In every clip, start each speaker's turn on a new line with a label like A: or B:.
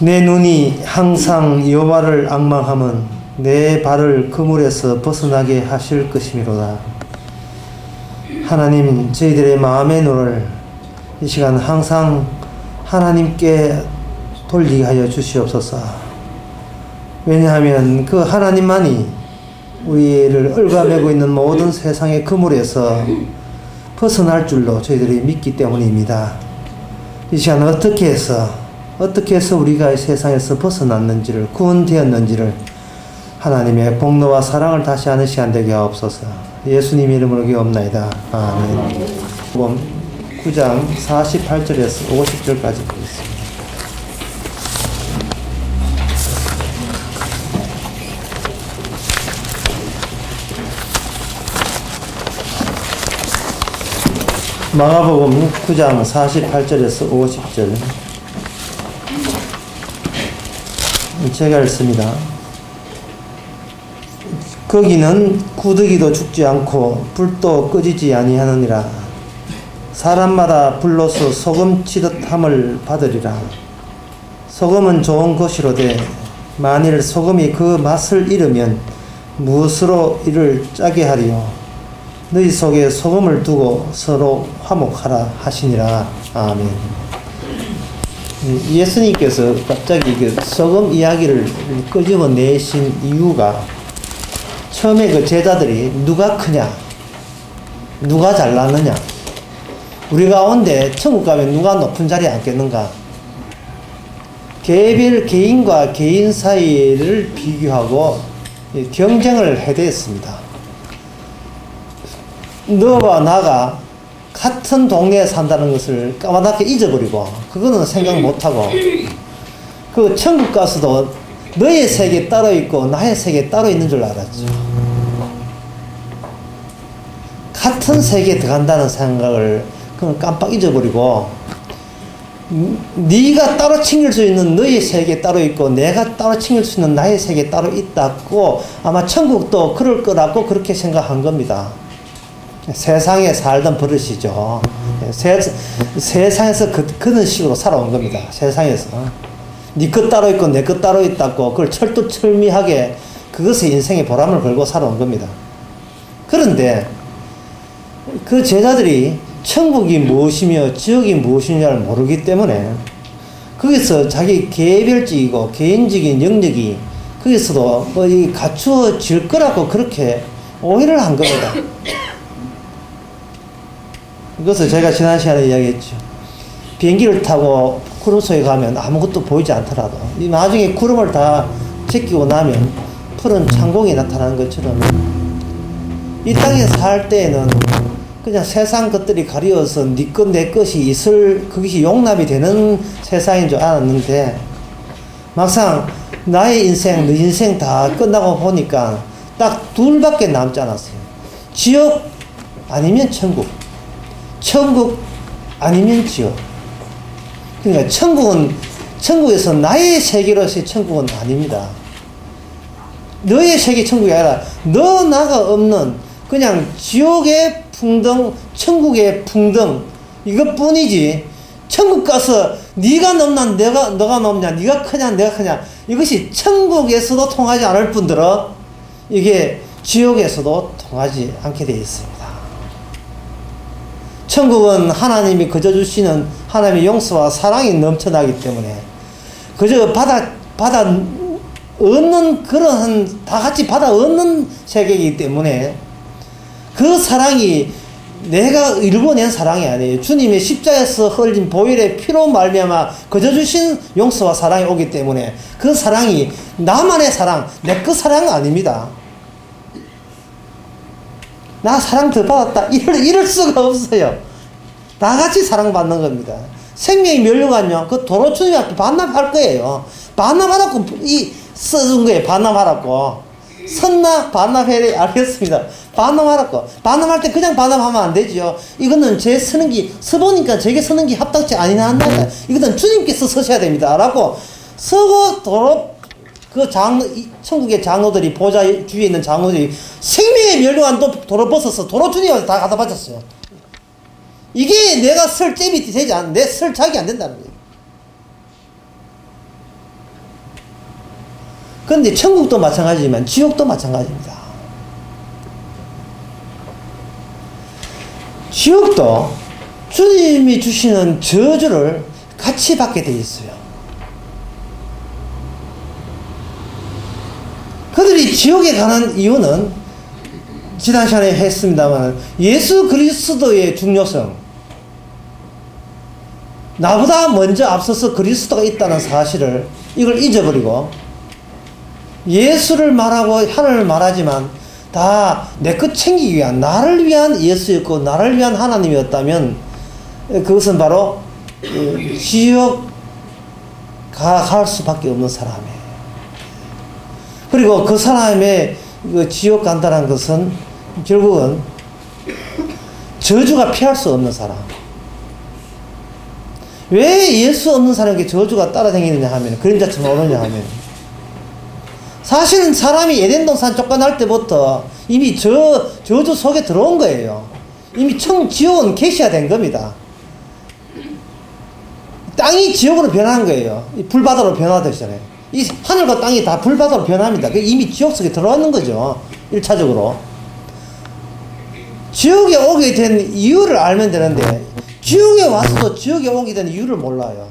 A: 내 눈이 항상 여호와를 앙망함은 내 발을 그물에서 벗어나게 하실 것이미로다. 하나님, 저희들의 마음의 눈을 이 시간 항상 하나님께 돌리게 하여 주시옵소서. 왜냐하면 그 하나님만이 우리를 얽어매고 있는 모든 세상의 그물에서 벗어날 줄로 저희들이 믿기 때문입니다. 이 시간 어떻게 해서 우리가 이 세상에서 벗어났는지를, 구원되었는지를 하나님의 공로와 사랑을 다시 하는 시간 되게 하옵소서. 예수님 이름으로 기도옵나이다. 아멘. 9장 48절에서 50절까지 보겠습니다. 마가복음 9장 48절에서 50절 제가 읽습니다. 거기는 구더기도 죽지 않고 불도 꺼지지 아니하느니라. 사람마다 불로서 소금 치듯 함을 받으리라. 소금은 좋은 것이로되 만일 소금이 그 맛을 잃으면 무엇으로 이를 짜게 하리요. 너희 속에 소금을 두고 서로 화목하라 하시니라. 아멘. 예수님께서 갑자기 그 소금 이야기를 끄집어내신 이유가, 처음에 그 제자들이 누가 크냐, 누가 잘났느냐, 우리 가운데 천국 가면 누가 높은 자리에 앉겠는가, 개별 개인과 개인 사이를 비교하고 경쟁을 해대했습니다. 너와 나가 같은 동네에 산다는 것을 까마득하게 잊어버리고, 그거는 생각 못하고, 그 천국 가서도 너의 세계 따로 있고 나의 세계 따로 있는 줄 알았죠. 같은 세계에 들어간다는 생각을 그건 깜빡 잊어버리고, 네가 따로 챙길 수 있는 너의 세계 따로 있고 내가 따로 챙길 수 있는 나의 세계 따로 있다고, 아마 천국도 그럴 거라고 그렇게 생각한 겁니다. 세상에 살던 버릇이죠. 세상에서 그런 식으로 살아온 겁니다. 세상에서 네 것 따로 있고 내 것 따로 있다고 그걸 철두철미하게 그것에 인생의 보람을 걸고 살아온 겁니다. 그런데 그 제자들이 천국이 무엇이며 지옥이 무엇이냐를 모르기 때문에 거기서 자기 개별적이고 개인적인 영역이 거기서도 거의 갖추어질 거라고 그렇게 오해를 한 겁니다. 이것을 제가 지난 시간에 이야기했죠. 비행기를 타고 구름 속에 가면 아무것도 보이지 않더라도 나중에 구름을 다 제끼고 나면 푸른 창공이 나타나는 것처럼, 이 땅에 살 때에는 그냥 세상 것들이 가려워서 네 것 내 것이 있을, 그것이 용납이 되는 세상인 줄 알았는데, 막상 나의 인생, 너 인생 다 끝나고 보니까 딱 둘밖에 남지 않았어요. 지옥 아니면 천국, 천국 아니면 지옥. 그러니까 천국에서 나의 세계로서의 천국은 아닙니다. 너의 세계 천국이 아니라 너 나가 없는 그냥 지옥의 풍등, 천국의 풍등, 이것뿐이지. 천국 가서 네가 넘나 너가 넘냐, 네가 크냐 내가 크냐, 이것이 천국에서도 통하지 않을 뿐더러 이게 지옥에서도 통하지 않게 되어 있습니다. 천국은 하나님이 거저 주시는 하나님의 용서와 사랑이 넘쳐나기 때문에 그저 받아 얻는, 그런 다 같이 받아 얻는 세계이기 때문에, 그 사랑이 내가 일궈낸 사랑이 아니에요. 주님의 십자가에서 흘린 보혈의 피로 말미암아 거저 주신 용서와 사랑이 오기 때문에 그 사랑이 나만의 사랑, 내 그 사랑은 아닙니다. 나 사랑 더 받았다 이럴 수가 없어요. 다 같이 사랑받는 겁니다. 생명이 멸류관요, 그 도로 주님한테 반납할 거예요. 반납하라고 써준 거예요. 반납하라고. 선나 반납해야 알겠습니다. 반납하라고. 반납할 때 그냥 반납하면 안 되죠. 이거는 제 쓰는 게 써보니까 제게 쓰는 게 합당치 아니한다. 이거는 주님께서 쓰셔야 됩니다. 라고 서고 도로, 천국의 장로들이, 보좌 주위에 있는 장로들이 생명의 멸류관도 도로 벗어서 도로 주님한테 다 갖다 바쳤어요. 이게 내가 설 잽이 되지 않는, 내 설 자기 안 된다는 거예요. 그런데 천국도 마찬가지지만 지옥도 마찬가지입니다. 지옥도 주님이 주시는 저주를 같이 받게 되어 있어요. 그들이 지옥에 가는 이유는 지난 시간에 했습니다만 예수 그리스도의 중요성, 나보다 먼저 앞서서 그리스도가 있다는 사실을 이걸 잊어버리고 예수를 말하고 하나님을 말하지만 다 내 것 챙기기 위한, 나를 위한 예수였고 나를 위한 하나님이었다면 그것은 바로 지옥 갈 수밖에 없는 사람이에요. 그리고 그 사람의 지옥 간다는 것은 결국은 저주가 피할 수 없는 사람. 왜 예수 없는 사람에게 저주가 따라다니느냐 하면, 그림자처럼 오느냐 하면, 사실은 사람이 에덴 동산 쫓겨날 때부터 이미 저주 속에 들어온 거예요. 이미 지옥은 계시화된 겁니다. 땅이 지옥으로 변한 거예요. 불바다로 변화되잖아요. 이 하늘과 땅이 다 불바다로 변합니다. 이미 지옥 속에 들어왔는 거죠. 1차적으로. 지옥에 오게 된 이유를 알면 되는데, 지옥에 와서도 지옥에 오게 된 이유를 몰라요.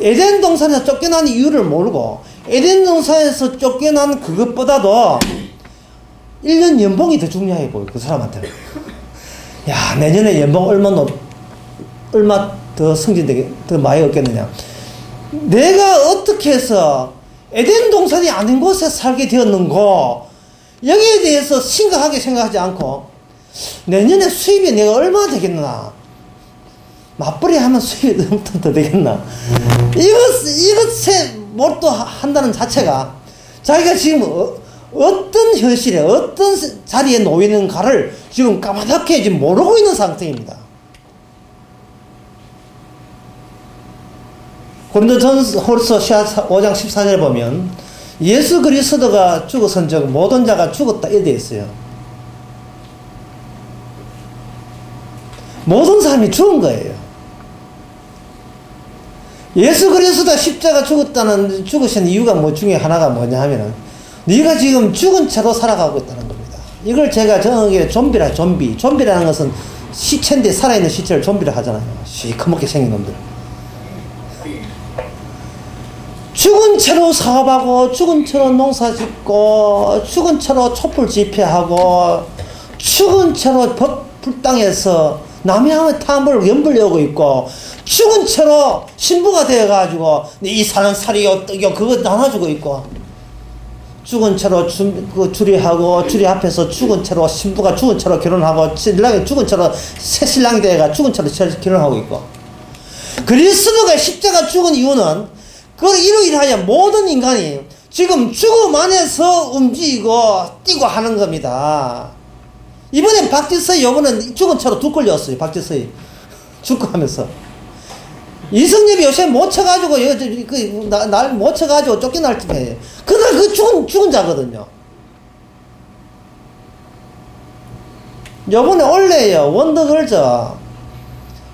A: 에덴 동산에서 쫓겨난 이유를 모르고, 에덴 동산에서 쫓겨난 그것보다도 1년 연봉이 더 중요해 보여, 그 사람한테는. 야, 내년에 연봉 얼마 더 승진되게, 더 많이 얻겠느냐. 내가 어떻게 해서 에덴 동산이 아닌 곳에 살게 되었는고, 여기에 대해서 심각하게 생각하지 않고, 내년에 수입이 내가 얼마나 되겠나. 맞벌이 하면 수입이 엄청 더 되겠나. 이것에 몰두한다는 자체가 자기가 지금 어떤 현실에, 어떤 자리에 놓이는가를 지금 까맣게 지금 모르고 있는 상태입니다. 고린도전서 5장 14절에 보면 예수 그리스도가 죽어선즉 모든 자가 죽었다 이렇게 되어 있어요. 모든 사람이 죽은 거예요. 예수 그리스도가 십자가 죽으신 이유가 뭐 중에 하나가 뭐냐 하면은, 네가 지금 죽은 채로 살아가고 있다는 겁니다. 이걸 제가 정하게 좀비라는 것은 시체인데 살아있는 시체를 좀비라 하잖아요. 시커멓게 생긴 놈들. 죽은 채로 사업하고, 죽은 채로 농사 짓고, 죽은 채로 촛불 집회하고, 죽은 채로 불당해서 남의 탐을 연불려오고 있고, 죽은 채로 신부가 되어가지고 이 사는 살이 어떠겨 그거 나눠주고 있고, 죽은 채로 주리하고, 주리 앞에서 죽은 채로 신부가 죽은 채로 결혼하고, 신랑이 죽은 채로 새 신랑이 되어가 죽은 채로 결혼하고 있고, 그리스도가 십자가 죽은 이유는 그걸 이루인하여 모든 인간이 지금 죽음 안에서 움직이고 뛰고 하는 겁니다. 이번엔 박지서이 요번엔 죽은 채로 두 걸렸어요. 박지서이 죽고 하면서 이승엽이 요새 못 쳐가지고 날 못 쳐가지고 쫓겨날 때에 그날 그 죽은 자거든요. 요번에 원래요 원더걸저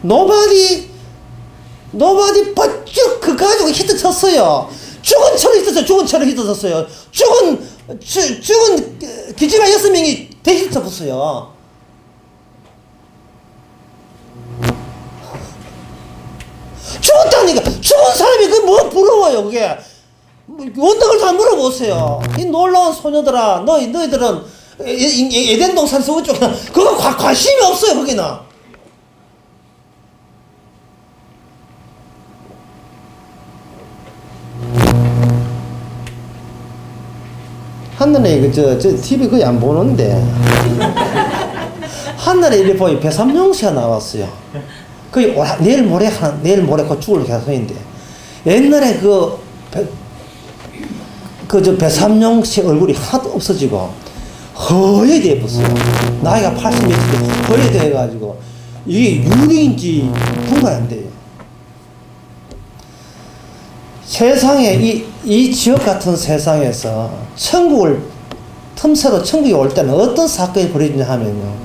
A: 노바디 버쭉 그 가지고 히트 쳤어요. 죽은 채로 히트 쳤어요. 죽은 기지가 6명이 대히트 쳤어요. 죽었다니까. 죽은 사람이 그게 뭐 부러워요, 그게. 원덕을 다 물어보세요. 이 놀라운 소녀들아, 너희들은 에덴 동산에서 어쩌고, 그거 관심이 없어요, 거기는. 한날에 저 TV 거의 안 보는데 한날에 이렇게 보니 배삼룡 씨가 나왔어요. 거의 내일 모레 곧 죽을 계획인데, 옛날에 저 배삼룡 씨 얼굴이 하나도 없어지고 허옇게 예뻤어요. 나이가 80몇 허옇게 해가지고 이게 유리인지 분간이 안 돼요. 세상에 이 지역 같은 세상에서 틈새로 천국이 올 때는 어떤 사건이 벌어지냐 하면요,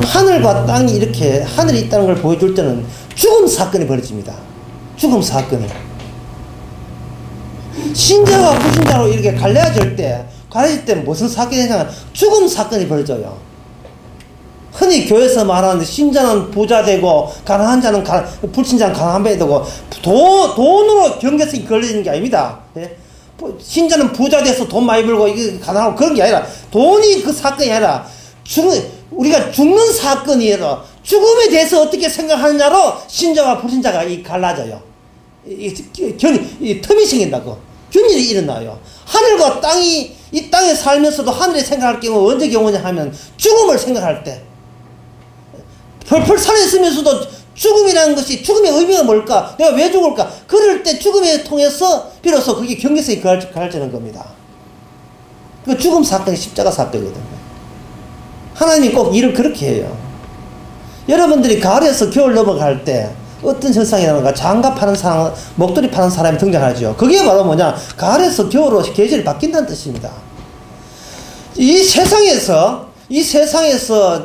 A: 하늘과 땅이 이렇게 하늘이 있다는 걸 보여줄 때는 죽음 사건이 벌어집니다. 죽음 사건이. 신자와 불신자로 이렇게 갈라질 때 무슨 사건이 생겨나요? 죽음 사건이 벌어져요. 흔히 교회에서 말하는데 신자는 부자 되고 가난한 자는 불신자는 가난한 배 되고 돈으로 경계성이 걸리는 게 아닙니다. 예? 신자는 부자 돼서 돈 많이 벌고 이게 가난하고 그런 게 아니라 돈이 그 사건이 아니라 우리가 죽는 사건이 아니라 죽음에 대해서 어떻게 생각하느냐로 신자와 불신자가 갈라져요. 이 틈이 생긴다고. 균일이 일어나요. 하늘과 땅이 이 땅에 살면서도 하늘에 생각할 경우 언제 경우냐 하면 죽음을 생각할 때. 펄펄 살아있으면서도 죽음이라는 것이 죽음의 의미가 뭘까? 내가 왜 죽을까? 그럴 때 죽음에 통해서 비로소 그게 경계성이 가해지는 겁니다. 그 죽음 사건이 십자가 사건이거든요. 하나님이 꼭 일을 그렇게 해요. 여러분들이 가을에서 겨울 넘어갈 때 어떤 현상이 나는가? 장갑 파는 사람, 목도리 파는 사람이 등장하죠. 그게 바로 뭐냐? 가을에서 겨울로 계절이 바뀐다는 뜻입니다. 이 세상에서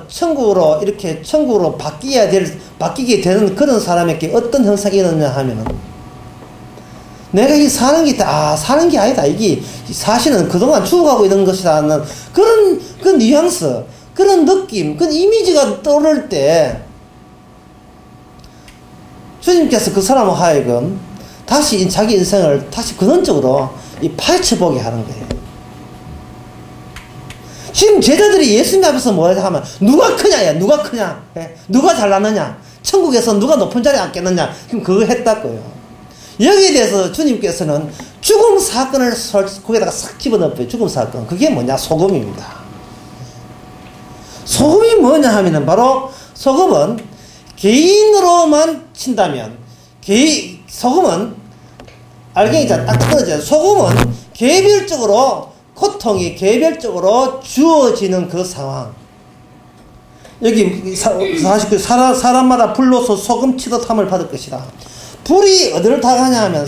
A: 천국으로 바뀌게 되는 그런 사람에게 어떤 현상이 일어나냐 하면은, 내가 이 사는 게 아니다. 이게 사실은 그동안 죽어가고 있는 것이라는 그런 뉘앙스, 그런 느낌, 그런 이미지가 떠오를 때, 주님께서 그 사람을 하여금 다시 자기 인생을 다시 근원적으로 파헤쳐보게 하는 거예요. 지금 제자들이 예수님 앞에서 뭐라 하면 누가 크냐야, 누가 크냐, 누가 잘났느냐, 천국에서 누가 높은 자리에 앉겠느냐, 지금 그거 했다고요. 여기에 대해서 주님께서는 죽음 사건을 거기다가 싹 집어넣어요. 죽음 사건. 그게 뭐냐? 소금입니다. 소금이 뭐냐 하면은 바로 소금은 개인으로만 친다면, 소금은 알갱이 딱 떨어져요. 소금은 고통이 개별적으로 주어지는 그 상황. 여기 사람마다 불로서 소금 치듯 함을 받을 것이다. 불이 어디를 타가냐 하면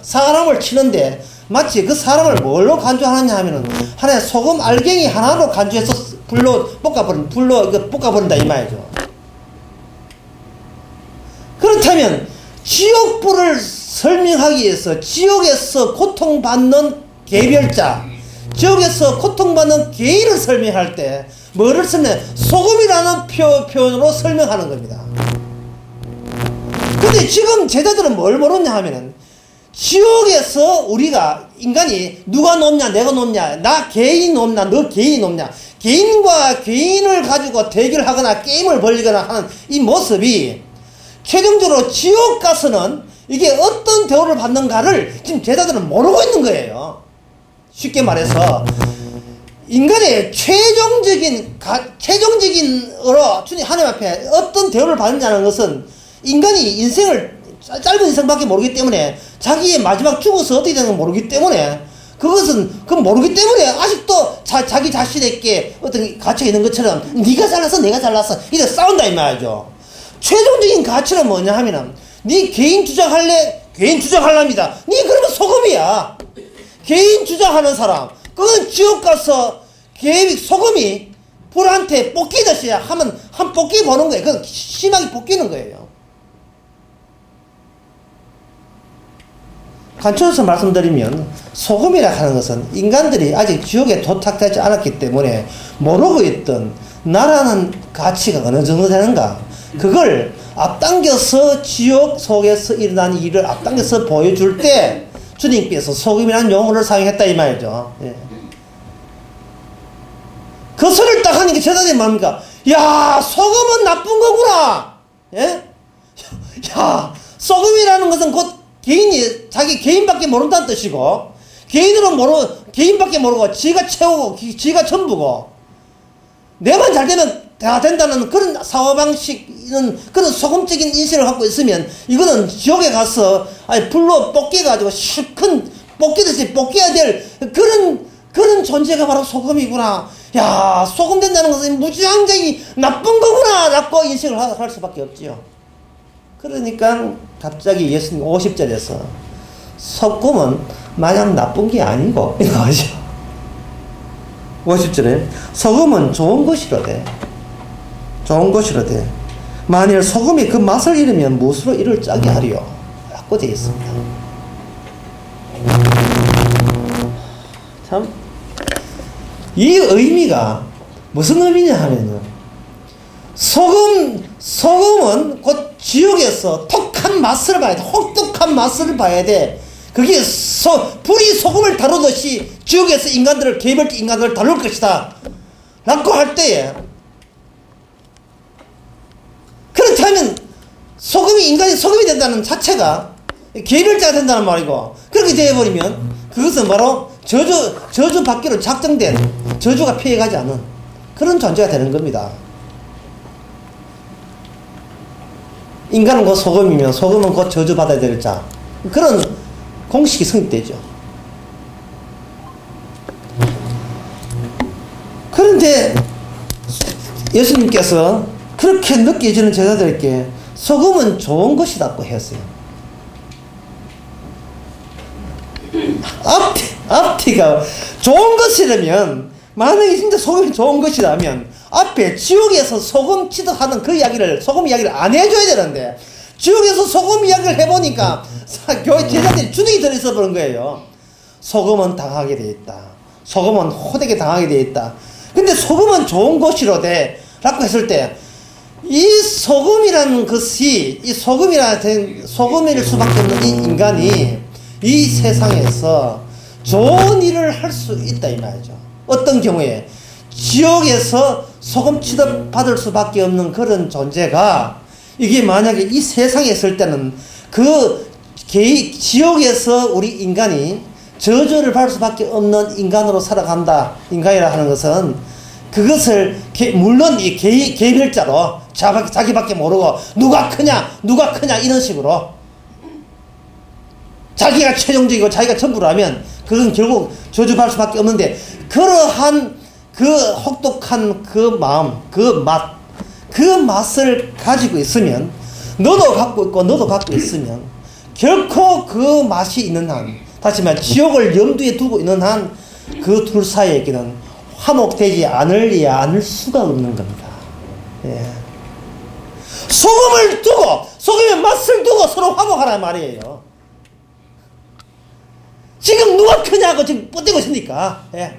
A: 사람을 치는데, 마치 그 사람을 뭘로 간주하느냐 하면은 하나의 소금 알갱이 하나로 간주해서 불로 볶아버린다 이 말이죠. 그렇다면 지옥불을 설명하기 위해서 지옥에서 고통받는 개별자, 지옥에서 고통받는 개인을 설명할 때 뭐를 설명해? 소금이라는 표현으로 설명하는 겁니다. 근데 지금 제자들은 뭘 모르냐 하면은, 지옥에서 인간이 누가 높냐, 내가 높냐, 나 개인 높냐, 너 개인 높냐, 개인과 개인을 가지고 대결하거나 게임을 벌리거나 하는 이 모습이 최종적으로 지옥 가서는 이게 어떤 대우를 받는가를 지금 제자들은 모르고 있는 거예요. 쉽게 말해서 인간의 최종적인으로 주님 하나님 앞에 어떤 대우를 받느냐는 것은, 인간이 짧은 인생밖에 모르기 때문에, 자기의 마지막 죽어서 어떻게 되는 건 모르기 때문에, 그건 모르기 때문에 아직도 자기 자신에게 어떤 가치가 있는 것처럼 네가 잘났어 내가 잘났어 이래 싸운다 이 말이죠. 최종적인 가치는 뭐냐 하면은, 네 개인 주장할래? 개인 주장할랍니다. 네 그러면 소금이야. 개인 주장하는 사람, 그건 지옥 가서 소금이 불한테 볶이듯이 하면 한 볶이 보는 거예요. 그건 심하게 볶이는 거예요. 간추려서 말씀드리면, 소금이라 하는 것은 인간들이 아직 지옥에 도착하지 않았기 때문에 모르고 있던 나라는 가치가 어느 정도 되는가, 그걸 앞당겨서 지옥 속에서 일어난 일을 앞당겨서 보여줄 때 주님께서 소금이라는 용어를 사용했다 이 말이죠. 예. 그 소리를 딱 하니까 제자들이 뭡니까? 야, 소금은 나쁜 거구나. 예? 야, 소금이라는 것은 곧 자기 개인밖에 모른다는 뜻이고, 개인밖에 모르고 지가 최고고 지가 전부고, 내만 잘 되면 다 된다는 그런 사고방식은, 그런 소금적인 인식을 갖고 있으면 이거는 지옥에 가서 불로 볶여가지고 실컷 볶이듯이 볶여야 될 그런 존재가 바로 소금이구나. 야, 소금 된다는 것은 무지장장이 나쁜 거구나 라고 인식을 할 수밖에 없지요. 그러니까 갑자기 예수님 50절에서 소금은 마냥 나쁜 게 아니고 이거죠. 50절에 소금은 좋은 것이로되 만일 소금이 그 맛을 잃으면 무엇으로 이를 짜게 하리요 라고 되어 있습니다. 참, 이 의미가 무슨 의미냐 하면요. 소금은 곧 지옥에서 톡한 맛을 봐야 돼. 혹독한 맛을 봐야 돼. 그게 불이 소금을 다루듯이 지옥에서 개별 인간들을 다룰 것이다. 라고 할 때에, 그렇다면 인간이 소금이 된다는 자체가 개별자가 된다는 말이고, 그렇게 되어버리면 그것은 바로 저주 받기로 작정된, 저주가 피해가지 않은 그런 존재가 되는 겁니다. 인간은 곧 소금이면 소금은 곧 저주받아야 될 자, 그런 공식이 성립되죠. 그런데 예수님께서 그렇게 느껴지는 제자들에게 소금은 좋은 것이라고 했어요. 앞뒤가 좋은 것이라면, 만약에 진짜 소금이 좋은 것이라면 앞에 지옥에서 소금 취득하는 그 이야기를, 소금 이야기를 안 해줘야 되는데, 지옥에서 소금 이야기를 해보니까 교회 제자들이 주눅이 들어있어 보는 거예요. 소금은 당하게 돼 있다. 소금은 호되게 당하게 돼 있다. 근데 소금은 좋은 것이로되 라고 했을 때, 이 소금이라는 것이, 소금일 수밖에 없는 이 인간이 이 세상에서 좋은 일을 할 수 있다 이 말이죠. 어떤 경우에 지옥에서 소금 취급 받을 수밖에 없는 그런 존재가, 이게 만약에 이 세상에 있을 때는 지옥에서 우리 인간이 저주를 받을 수밖에 없는 인간으로 살아간다. 인간이라 하는 것은, 그것을 물론 이 개별자로 자기밖에 모르고 누가 크냐 이런 식으로 자기가 최종적이고 자기가 전부라면 그건 결국 저주받을 수밖에 없는데, 그러한 그 혹독한 그 마음, 그 맛을 가지고 있으면, 너도 갖고 있고 너도 갖고 있으면 결코 그 맛이 있는 한, 다시 말해 지옥을 염두에 두고 있는 한 그 둘 사이에게는 화목되지 않을 수가 없는 겁니다. 예. 소금의 맛을 두고 서로 화목하란 말이에요. 지금 누가 크냐고 지금 뻗대고 있으니까, 예.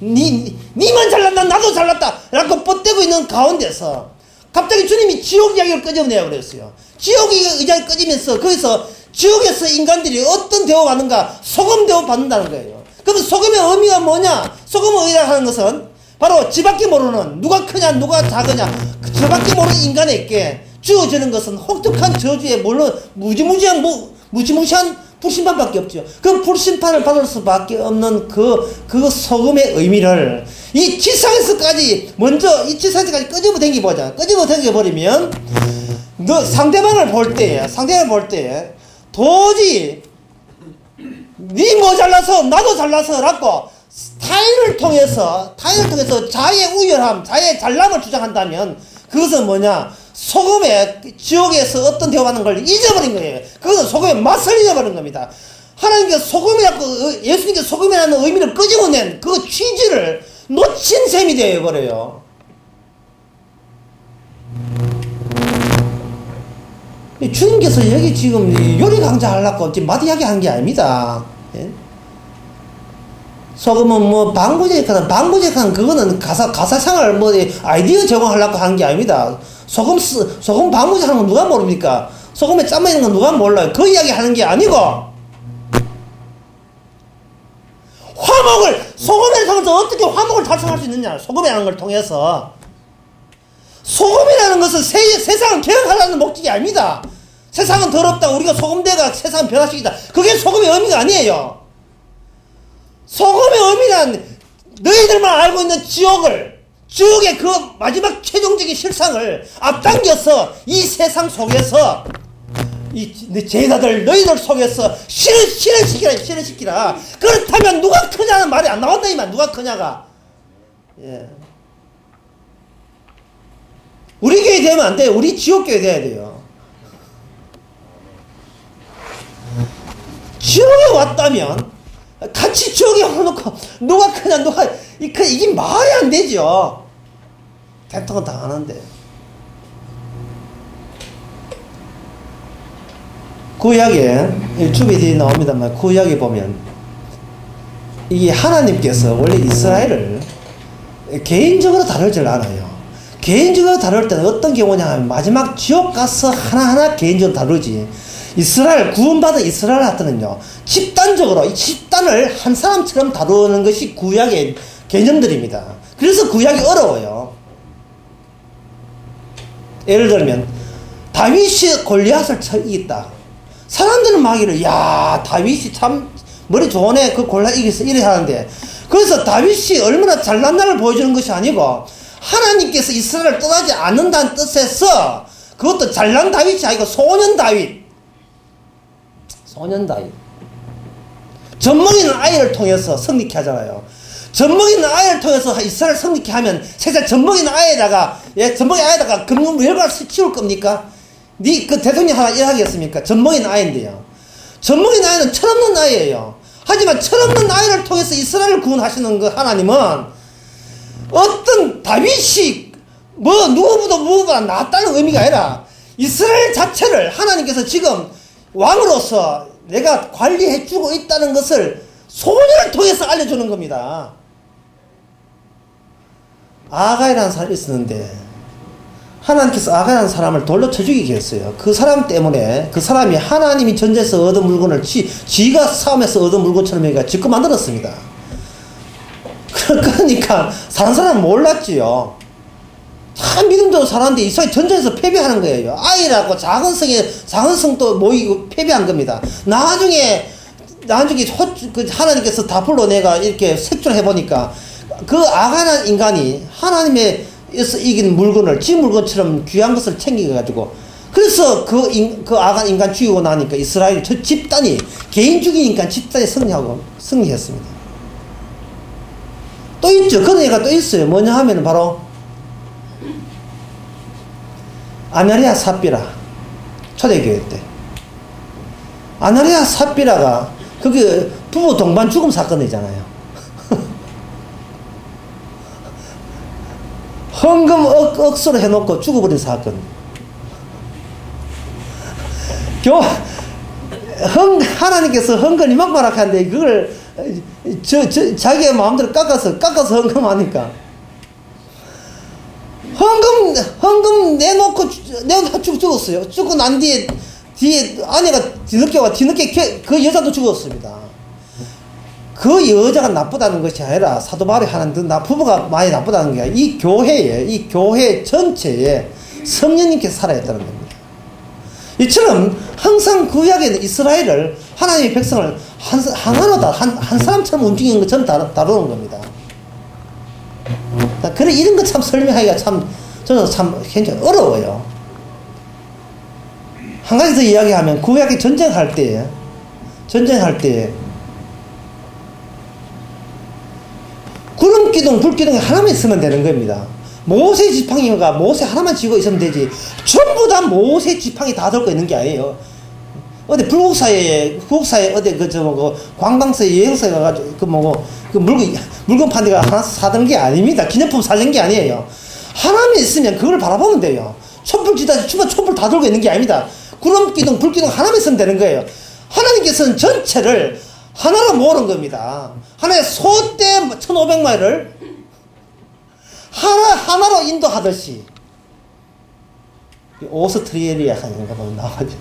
A: 니만 잘났다 나도 잘났다 라고 뻗대고 있는 가운데서 갑자기 주님이 지옥 이야기를 끄집어내야 그랬어요. 지옥 이야기를 끄집으면서 거기서 지옥에서 인간들이 어떤 대우받는가? 소금 대우받는다는 거예요. 그럼 소금의 의미가 뭐냐? 소금의 의미라 하는 것은 바로 지밖에 모르는, 누가 크냐 누가 작으냐, 저밖에 모르는 인간에게 주어지는 것은 혹독한 저주에 물론 무지무지한 불심판밖에 없죠. 그 불심판을 받을 수밖에 없는 그 소금의 의미를 이 지상에서까지 끄집어 당겨보자. 끄집어 당겨버리면 너 상대방을 볼 때 도저히 니 뭐 잘나서 나도 잘나서 라고 타인을 통해서 자의 우열함, 자의 잘남을 주장한다면 그것은 뭐냐? 지옥에서 어떤 대우받는 걸 잊어버린 거예요. 그것은 소금의 맛을 잊어버린 겁니다. 하나님께서 예수님께서 소금이라는 의미를 끄집어낸 그 취지를 놓친 셈이 되어버려요. 주님께서 여기 지금 요리 강좌 하려고 지금 마디하게 한 게 아닙니다. 예? 소금은 방부제한 그거는 가사상을 아이디어 제공하려고 한 게 아닙니다. 소금 방부제 하는 건 누가 모릅니까? 소금에 짬마 있는 건 누가 몰라요? 그 이야기 하는 게 아니고, 소금을 통해서 어떻게 화목을 달성할 수 있느냐? 소금이라는 걸 통해서. 소금이라는 것은 세상을 개혁하려는 목적이 아닙니다. 세상은 더럽다, 우리가 소금대가 세상을 변화시키다. 그게 소금의 의미가 아니에요. 소금의 의미는 너희들만 알고 있는 지옥의 그 마지막 최종적인 실상을 앞당겨서 이 세상 속에서 이 제자들 너희들 속에서 실현시키라. 그렇다면 누가 크냐는 말이 안 나온다 이 말. 누가 크냐가. 예. 우리 교회 되면 안 돼요. 우리 지옥교회 돼야 돼요. 지옥에 왔다면 같이 지옥에 와놓고 누가 크냐 이게 말이 안 되죠. 대통은 당하는데. 구약에 일주일이 나옵니다만, 구약에 보면 이게 하나님께서 원래 이스라엘을 개인적으로 다루질 않아요. 개인적으로 다룰 때는 어떤 경우냐 하면 마지막 지옥 가서 하나하나 개인적으로 다루지. 이스라엘, 구원받은 이스라엘한테는요, 집단적으로 이 집단을 한 사람처럼 다루는 것이 구약의 개념들입니다. 그래서 구약이 어려워요. 예를 들면 다윗이 골리앗을 이겼다. 사람들은 막 이래, 야, 다윗이 참 머리 좋으네, 그 골리앗 이겼어, 이래 하는데, 그래서 다윗이 얼마나 잘난다를 보여주는 것이 아니고 하나님께서 이스라엘을 떠나지 않는다는 뜻에서 그것도 잘난 다윗이 아니고 소년 다윗. 젖먹이는 아이를 통해서 승리케 하잖아요. 젖먹이는 아이를 통해서 이스라엘 승리케 하면 세상 젖먹이는 아이에다가, 예, 젖먹이는 아이에다가 금융 열과를 키울 겁니까? 그 대통령 하나 일하겠습니까? 젖먹이는 아이인데요. 젖먹이는 아이는 철없는 아이예요. 하지만 철없는 아이를 통해서 이스라엘을 구원하시는 그 하나님은 어떤 다윗이 누구보다 낫다는 의미가 아니라 이스라엘 자체를 하나님께서 지금 왕으로서 내가 관리해 주고 있다는 것을 소년을 통해서 알려주는 겁니다. 아가이라는 사람이 있었는데 하나님께서 아가이라는 사람을 돌로 쳐 죽이게 했어요. 그 사람 때문에 그 사람이 하나님이 전쟁에서 얻은 물건을 지가 싸움에서 얻은 물건처럼 해가 지금 만들었습니다. 그러니까 사는 사람은 몰랐지요. 참 믿음대로 살았는데 이스라엘 전쟁에서 패배하는 거예요. 아이라고 작은 성도 모이고 패배한 겁니다. 나중에 하나님께서 다 불러내가 이렇게 색출해 보니까 그 아가는 인간이 하나님에서 이긴 물건을 지 물건처럼 귀한 것을 챙겨가지고, 그래서 그 아가 인간 죽이고 나니까 이스라엘 저 집단이, 개인 죽이니까 집단이 승리했습니다. 또 있죠. 그런 애가 또 있어요. 뭐냐 하면은 바로 아나리아 삽비라. 초대교회 때 아나리아 삽비라가 그게 부부 동반 죽음 사건이잖아요. 헌금 억수로 해놓고 죽어버린 사건. 하나님께서 헌금 이만큼 하는데 그걸 자기의 마음대로 깎아서 헌금하니까 헌금 내놓고 죽었어요. 죽고 난 뒤에 아내가 뒤늦게 그 여자도 죽었습니다. 그 여자가 나쁘다는 것이 아니라 사도 바울이 하는 부부가 많이 나쁘다는 게 이 교회 전체에 성령님께서 살아있다는 겁니다. 이처럼 항상 구약에는 이스라엘을, 하나님의 백성을 하나로 한 사람처럼 움직이는 것처럼 다루는 겁니다. 그래, 이런 거 참 설명하기가 저는 참 굉장히 어려워요. 한 가지 더 이야기하면, 구약에 전쟁할 때 구름 기둥, 불 기둥이 하나만 있으면 되는 겁니다. 모세 지팡이가 모세 하나만 쥐고 있으면 되지, 전부 다 모세 지팡이 다 들고 있는 게 아니에요. 어디 불국사에 어디 관광사에 여행사에 가가지고 물건 판 데가 하나 사던 게 아닙니다. 기념품 사는 게 아니에요. 하나만 있으면 그걸 바라보면 돼요. 촛불 쥐다지 촛불 다 들고 있는 게 아닙니다. 구름 기둥, 불 기둥 하나만 있으면 되는 거예요. 하나님께서는 전체를 하나로 모으는 겁니다. 하나의 소떼 1500마리를 하나로 인도하듯이, 오스트리엘리아 하는가 보면 나오죠.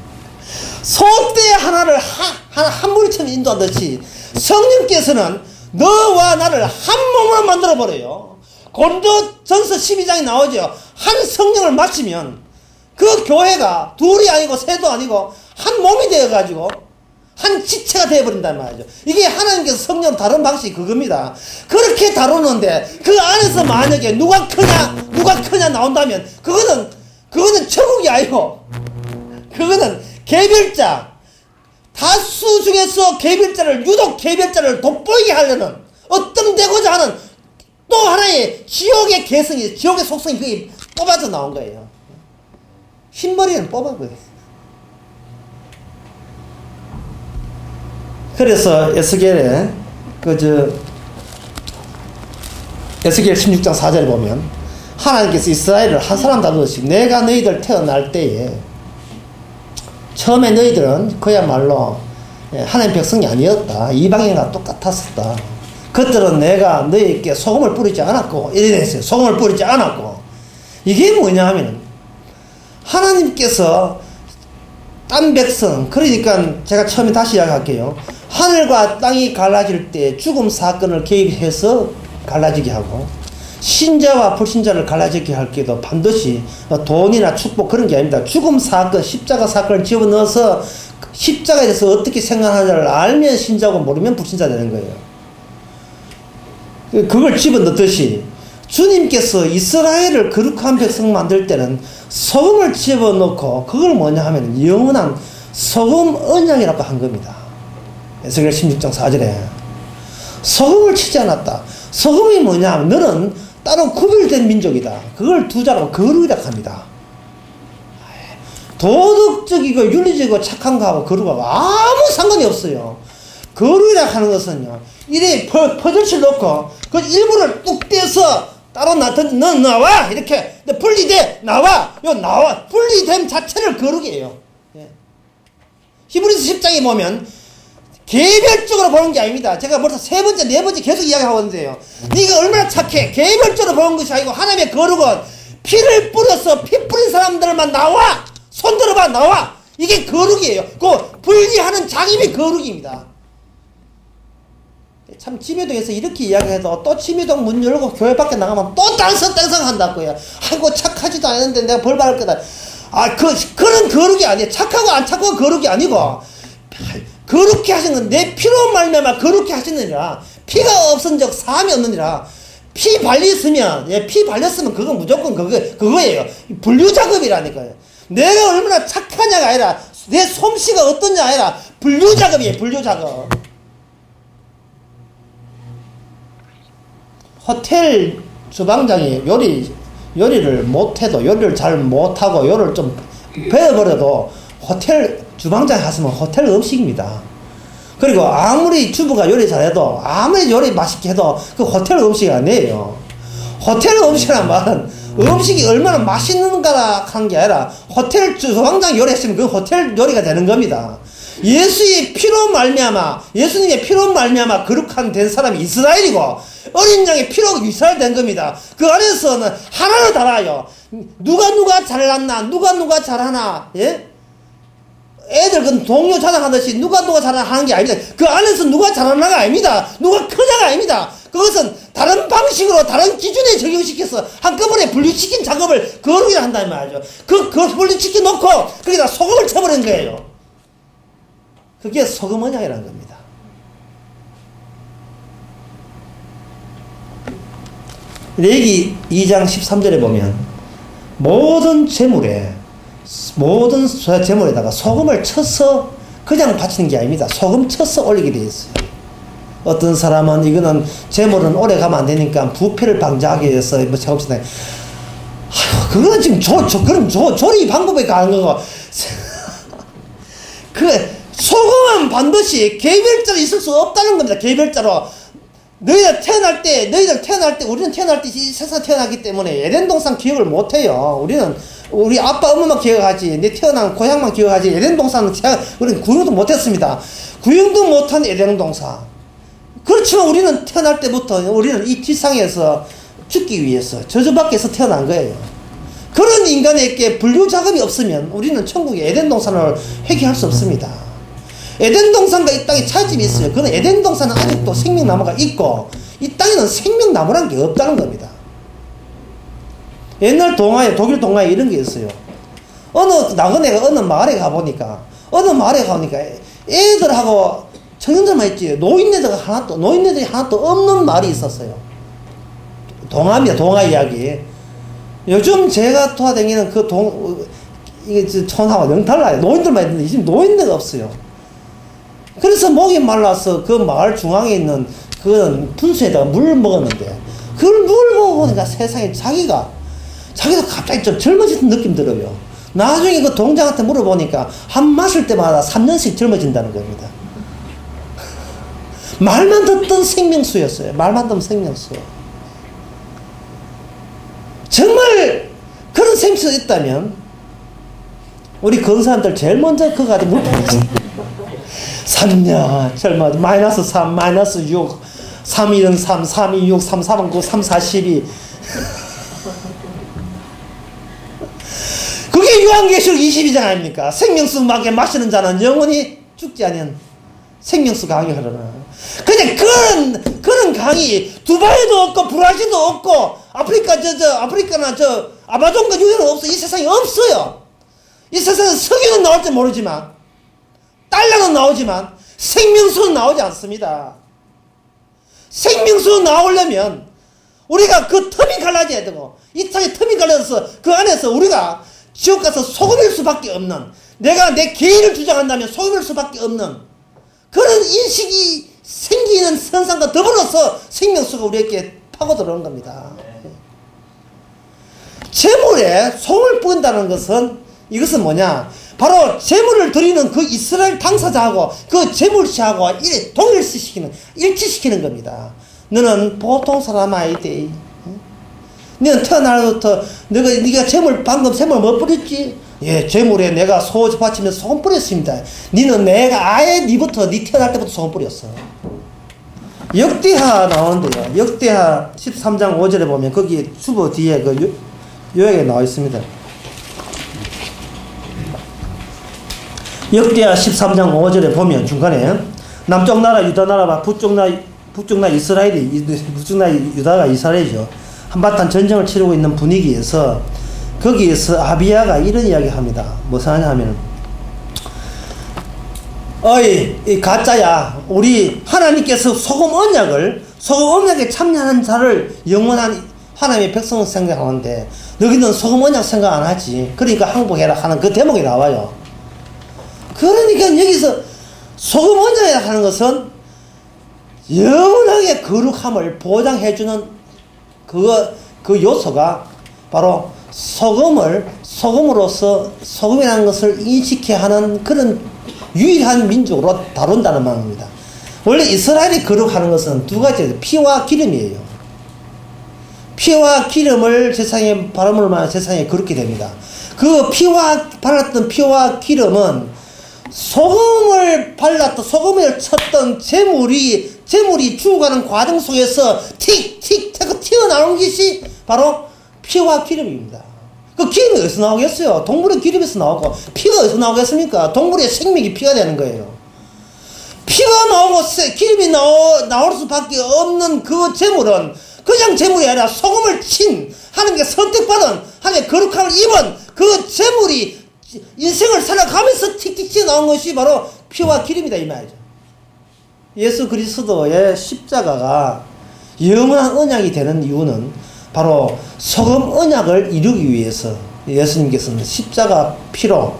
A: 소떼 하나를 한 무리처럼 인도하듯이 성령께서는 너와 나를 한 몸으로 만들어버려요. 고린도전서 12장에 나오죠. 한 성령을 맞추면 그 교회가 둘이 아니고 셋도 아니고 한 몸이 되어가지고 한 지체가 되어버린단 말이죠. 이게 하나님께서 성령 다른 방식이 그겁니다. 그렇게 다루는데 그 안에서 만약에 누가 크냐 나온다면 그거는 천국이 아니고 그거는 개별자, 다수 중에서 유독 개별자를 돋보이게 하려는 어떤 되고자 하는 또 하나의 지옥의 속성이 그게 뽑아서 나온 거예요. 흰머리는 뽑아버려요. 그래서 에스겔에 에스겔 16장 4절에 보면 하나님께서 이스라엘을 한 사람 다루듯이 내가 너희들 태어날 때에 처음에 너희들은 그야말로 하나님 백성이 아니었다. 이방인과 똑같았었다. 그들은 내가 너희에게 소금을 뿌리지 않았고, 이래 됐어요. 소금을 뿌리지 않았고. 이게 뭐냐 하면, 하나님께서 딴 백성, 그러니까 제가 처음에 다시 이야기할게요. 하늘과 땅이 갈라질 때 죽음 사건을 개입해서 갈라지게 하고, 신자와 불신자를 갈라지게 할 때도 반드시 돈이나 축복 그런 게 아닙니다. 죽음 사건, 십자가 사건을 집어넣어서 십자가에 대해서 어떻게 생각하는지를 알면 신자고 모르면 불신자 되는 거예요. 그걸 집어넣듯이 주님께서 이스라엘을 거룩한 백성 만들 때는 소금을 집어넣고 그걸 뭐냐 하면 영원한 소금 언약이라고 한 겁니다. 에스겔 16장 4절에 소금을 치지 않았다. 소금이 뭐냐 하면 너는 따로 구별된 민족이다. 그걸 두자로 거룩이라고 합니다. 도덕적이고 윤리적이고 착한 거하고 거룩하고 아무 상관이 없어요. 거룩이라고 하는 것은요, 이래 퍼즐칠 놓고 그 일부를 뚝 떼서 따로 놔둔 너 나와 이렇게 분리돼 나와 요 나와 분리됨 자체를 거룩이에요. 예. 히브리서 10장에 보면 개별적으로 보는 게 아닙니다. 제가 벌써 세 번째 네 번째 계속 이야기하고 있는데요. 네가 얼마나 착해. 개별적으로 보는 것이 아니고 하나님의 거룩은 피를 뿌려서 피 뿌린 사람들만 나와 손 들어봐 나와 이게 거룩이에요. 그 분리하는 장입이 거룩입니다. 참 침유동에서 이렇게 이야기해도 또 침유동 문 열고 교회 밖에 나가면 또 딴성 한다고요. 아이고 착하지도 않은데 내가 벌 받을 거다. 그런 거룩이 아니에요. 착하고 안 착하고 거룩이 아니고 거룩히 하신 건 내 피로 말미암아 거룩히 하시느니라. 피가 없은 적 사함이 없느니라. 피 발렸으면 피 발렸으면 그건 무조건 그거예요. 분류 작업이라니까요. 내가 얼마나 착하냐가 아니라 내 솜씨가 어떠냐 아니라 분류 작업이에요. 분류 작업. 호텔 주방장이 요리를 못해도 요리를 잘 못하고 요리를 좀 배워버려도 호텔 주방장이 하시면 호텔 음식입니다. 그리고 아무리 주부가 요리 잘해도 아무리 요리 맛있게 해도 그 호텔 음식이 아니에요. 호텔 음식이란 말은 음식이 얼마나 맛있는가 한 게 아니라 호텔 주방장이 요리했으면 그 호텔 요리가 되는 겁니다. 예수의 피로 말미암아 예수님의 피로 말미암아 거룩한 된 사람이 이스라엘이고 어린 양의 피로 이스라엘 된 겁니다. 그 안에서는 하나를 달아요. 누가 잘났나 누가 잘하나 예? 애들 그 동료 자랑하듯이 누가 잘하나 하는 게 아닙니다. 그 안에서 누가 잘하나가 아닙니다. 누가 크냐가 아닙니다. 그것은 다른 방식으로 다른 기준에 적용시켜서 한꺼번에 분리시킨 작업을 거룩이라 한다는 말이죠. 그 분리시켜 놓고 거기다 소금을 쳐버린 거예요. 그게 소금 언약이라는 겁니다. 레위기 2장 13절에 보면 모든 제물에다가 소금을 쳐서 그냥 바치는 게 아닙니다. 소금 쳐서 올리게 되어 있어요. 어떤 사람은 이거는 제물은 오래 가면 안 되니까 부패를 방지하기 위해서 뭐 작업시다. 그건 지금 그런 조리 방법에 가는 거고. 소금은 반드시 개별자로 있을 수 없다는 겁니다. 개별자로. 너희들 태어날 때 우리는 태어날 때 이 세상에 태어났기 때문에 에덴 동산 기억을 못 해요. 우리 아빠 엄마만 기억하지 내 태어난 고향만 기억하지 에덴 동산은 우리는 구경도 못 했습니다. 구경도 못한 에덴 동산. 그렇지만 우리는 태어날 때부터 우리는 이 지상에서 죽기 위해서 저주밖에서 태어난 거예요. 그런 인간에게 분류 작업이 없으면 우리는 천국의 에덴 동산을 회개할 수 없습니다. 에덴 동산과 이 땅에 차이점이 있어요. 그건 에덴 동산은 아직도 생명나무가 있고 이 땅에는 생명나무란 게 없다는 겁니다. 옛날 독일 동화에 이런 게 있어요. 나그네가 어느 마을에 가보니까 애들하고 청년들만 있지 노인네들이 하나도 없는 마을이 있었어요. 동화입니다. 동화 이야기. 요즘 제가 돌아다니는 이게 천하와 영 달라요. 노인들만 있는데 지금 노인네가 없어요. 그래서 목이 말라서 그 마을 중앙에 있는 그 분수에다가 물을 먹었는데 그걸 물 먹어보니까 세상에 자기도 갑자기 좀 젊어지는 느낌 들어요. 나중에 그 동장한테 물어보니까 한 마실 때마다 3년씩 젊어진다는 겁니다. 말만 듣던 생명수였어요. 말만 듣던 생명수. 정말 그런 생명수가 있다면 우리 건사람들 제일 먼저 그거 가지고 물 3년 젊어 마이너스 3 마이너스 6 3, 1은 3, 3, 2, 6, 3, 4은 9, 3, 4, 12. 그게 요한계시록 22장 아닙니까? 생명수 마시는 자는 영원히 죽지 않은 생명수 강이 흐르나. 근데 그런 강이 두바이도 없고 브라질도 없고 아프리카나 아마존과 유해는 없어. 이 세상에 없어요. 이 세상에 석유는 나올지 모르지만, 달러는 나오지만 생명수는 나오지 않습니다. 생명수 나오려면 우리가 그 틈이 갈라져야 되고, 이 땅에 틈이 갈라져서 그 안에서 우리가 지옥 가서 소금일 수밖에 없는, 내가 내 개인을 주장한다면 소금일 수밖에 없는 그런 인식이 생기는 현상과 더불어서 생명수가 우리에게 파고 들어오는 겁니다. 제물에 소금을 뿌린다는 것은, 이것은 뭐냐, 바로 제물을 드리는 그 이스라엘 당사자하고 그 제물씨하고 일치시키는 겁니다. 너는 보통 사람 아이데, 너는 태어나서부터 네가 방금 제물 뭐 뿌렸지? 예, 제물에 내가 소 바치면서 소금 뿌렸습니다. 내가 아예 네 태어날 때부터 소금 뿌렸어. 역대하 나오는데요. 역대하 13장 5절에 보면 거기 주보 뒤에 그 요약에 나와 있습니다. 역대하 13장 5절에 보면 중간에 남쪽 나라 유다 나라와 북쪽 나라 이스라엘이, 북쪽 나라 유다가 이스라엘이죠. 한바탕 전쟁을 치르고 있는 분위기에서 거기에서 아비야가 이런 이야기 합니다. 무슨 하냐면, 어이, 이 가짜야. 우리 하나님께서 소금 언약에 참여하는 자를 영원한 하나님의 백성을 생각하는데 너희는 소금 언약 생각 안 하지. 그러니까 항복해라 하는 그 대목이 나와요. 그러니까 여기서 소금 언약이라 하는 것은 영원하게 거룩함을 보장해주는 그 요소가 바로 소금으로서 소금이라는 것을 인식해야 하는 그런 유일한 민족으로 다룬다는 말입니다. 원래 이스라엘이 거룩하는 것은 두 가지예요. 피와 기름이에요. 피와 기름을 세상에 바람으로만 세상에 거룩게 됩니다. 그 발랐던 피와 기름은 소금을 쳤던 재물이 죽어가는 과정 속에서 틱틱 튀어나오는 것이 바로 피와 기름입니다. 그 기름이 어디서 나오겠어요? 동물의 기름에서 나오고, 피가 어디서 나오겠습니까? 동물의 생명이 피가 되는 거예요. 피가 나오고 기름이 나올 수밖에 없는 그 재물은 그냥 재물이 아니라 소금을 친 하나님께 선택받은 하나님의 거룩함을 입은 그 재물이 인생을 살아가면서 틱틱 튀어나온 것이 바로 피와 기름이다 이 말이죠. 예수 그리스도의 십자가가 영원한 언약이 되는 이유는 바로 소금 언약을 이루기 위해서 예수님께서는 십자가 피로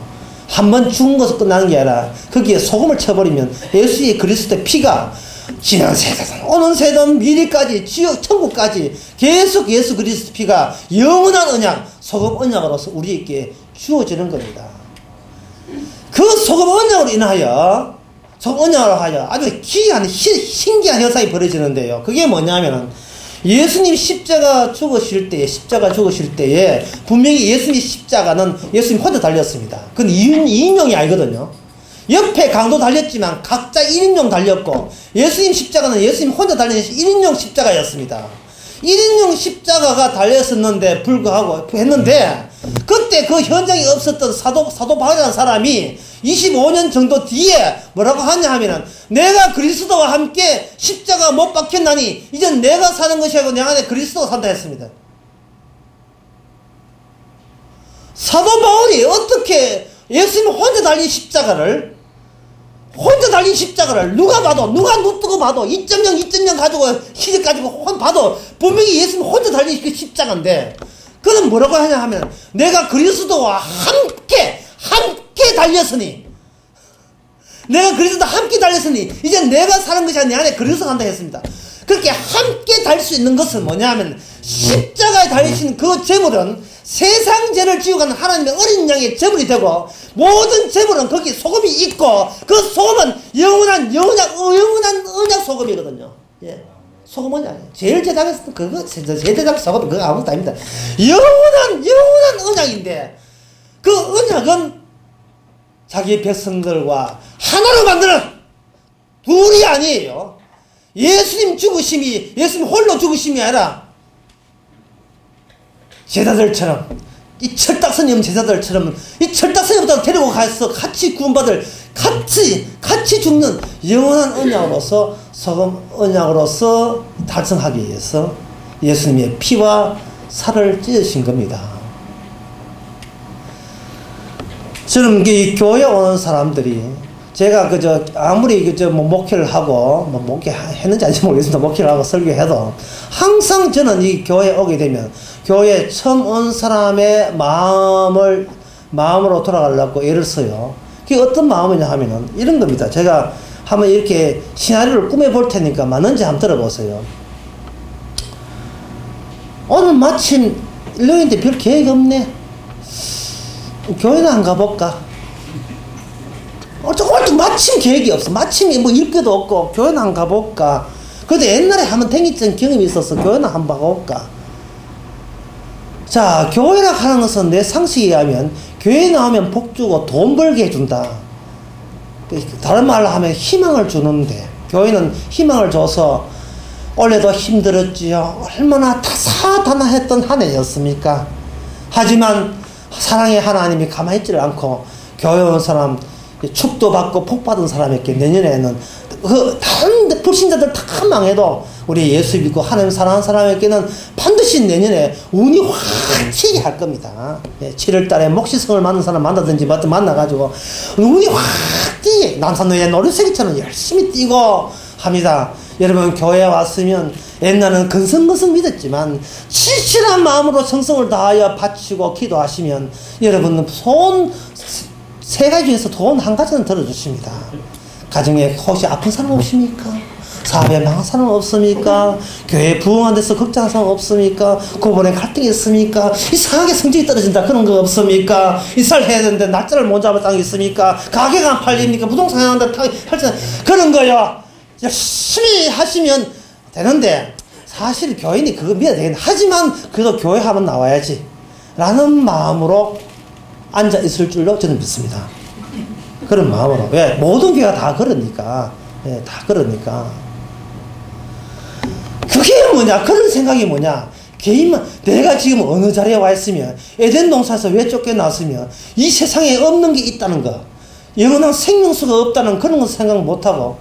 A: 한 번 죽은 것으로 끝나는 게 아니라 거기에 소금을 쳐버리면 예수의 그리스도의 피가 지난 세대든 오는 세대든 미래까지 지옥 천국까지 계속 예수 그리스도 피가 영원한 언약 소금 언약으로서 우리에게 주어지는 겁니다. 그 소금 언약으로 인하여 아주 기이한 신기한 현상이 벌어지는데요. 그게 뭐냐면은 예수님 십자가 죽으실 때에 분명히 예수님 십자가는 예수님 혼자 달렸습니다. 그건 2인용이 아니거든요. 옆에 강도 달렸지만 각자 1인용 달렸고, 예수님 십자가는 예수님 혼자 달린 1인용 십자가였습니다. 1인용 십자가가 달렸었는데 불구하고 했는데, 그때 그 현장에 없었던 사도 바울이라는 사람이 25년 정도 뒤에 뭐라고 하냐 하면은, 내가 그리스도와 함께 십자가 못 박혔나니 이제 내가 사는 것이 아니고 내 안에 그리스도가 산다 했습니다. 사도 바울이 어떻게 예수님 혼자 달린 십자가를 누가 눈 뜨고 봐도 2.0 가지고 시력 가지고 봐도 분명히 예수님 혼자 달린 그 십자가인데, 그는 뭐라고 하냐 하면, 내가 그리스도와 함께 달렸으니 이제 내가 사는 것이 아니라 내 안에 그리스도가 한다 했습니다. 그렇게 함께 달 수 있는 것은 뭐냐 하면, 십자가에 달리신 그 제물은 세상 죄를 지우가는 하나님의 어린 양의 제물이 되고, 모든 제물은 거기 소금이 있고, 그 소금은 영원한 언약 소금이거든요. 예. 소금 언약. 제일 제작에서 제대장 소금 그거 아무것도 아닙니다. 영원한 언약인데, 그 언약은 자기 백성들과 하나로 만드는, 둘이 아니에요. 예수님 죽으심이, 예수님 홀로 죽으심이 아니라 제자들처럼, 이 철딱선이 없는 제자들처럼 이 철딱선이부터 데리고 가서 같이 구원받을, 같이 죽는 영원한 언약으로서, 소금 언약으로서 달성하기 위해서 예수님의 피와 살을 찢으신 겁니다. 저는 이 교회 오는 사람들이, 제가 아무리 목회를 하고, 목회했는지 아닌지 모르겠습니다. 목회를 하고 설교해도, 항상 저는 이 교회에 오게 되면, 교회에 처음 온 사람의 마음으로 돌아가려고 애를 써요. 그게 어떤 마음이냐 하면은, 이런 겁니다. 제가 한번 이렇게 시나리오를 꾸며볼 테니까 맞는지 한번 들어보세요. 오늘 마침 일요일인데 별 계획 없네. 교회는 안 가볼까? 오늘 마침 계획이 없어. 마침 뭐 일거도 없고, 교회는 안 가볼까? 그래도 옛날에 한번 댕겼던 경험이 있어서 교회는 한번 가볼까? 자, 교회라 하는 것은 내 상식에 의하면, 교회 나오면 복 주고 돈 벌게 해준다. 다른 말로 하면 희망을 주는데, 교회는 희망을 줘서, 올해도 힘들었지요. 얼마나 다사다난했던 한 해였습니까? 하지만 사랑의 하나님이 가만히 있지를 않고, 교회 온 사람 축도 받고 복 받은 사람에게 내년에는 다른 불신자들 다 망해도 우리 예수 믿고 하나님 사랑하는 사람에게는 반드시 내년에 운이 확 치게 할 겁니다. 7월달에 목시성을 만난 사람 만나든지 만나가지고 운이 확 띄게, 남산노예 노루새기처럼 열심히 뛰고 합니다. 여러분, 교회에 왔으면 옛날은 근성근성 믿었지만 진실한 마음으로 정성을 다하여 바치고 기도하시면 여러분은 세 가지 중에서 돈 한 가지는 들어주십니다. 가정에 혹시 아픈 사람 없습니까? 사업에 망한 사람 없습니까? 교회 부흥한 데서 걱정한 사람 없습니까? 고번에 갈등이 있습니까? 이상하게 성적이 떨어진다 그런 거 없습니까? 이사를 해야 되는데 날짜를 못 잡았다는 게 있습니까? 가게가 안 팔립니까? 부동산 하는데 그런 거요. 열심히 하시면 되는데, 사실 교인이 그거 믿어야 되겠네. 하지만 그래도 교회 한번 나와야지 라는 마음으로 앉아 있을 줄로 저는 믿습니다. 그런 마음으로. 왜? 모든 교회가 다 그러니까. 예, 다 그러니까. 그게 뭐냐? 그런 생각이 뭐냐? 개인만, 내가 지금 어느 자리에 와 있으면, 에덴 동산에서 왜 쫓겨났으면, 이 세상에 없는 게 있다는 거, 영원한 생명수가 없다는 그런 거 생각 못하고,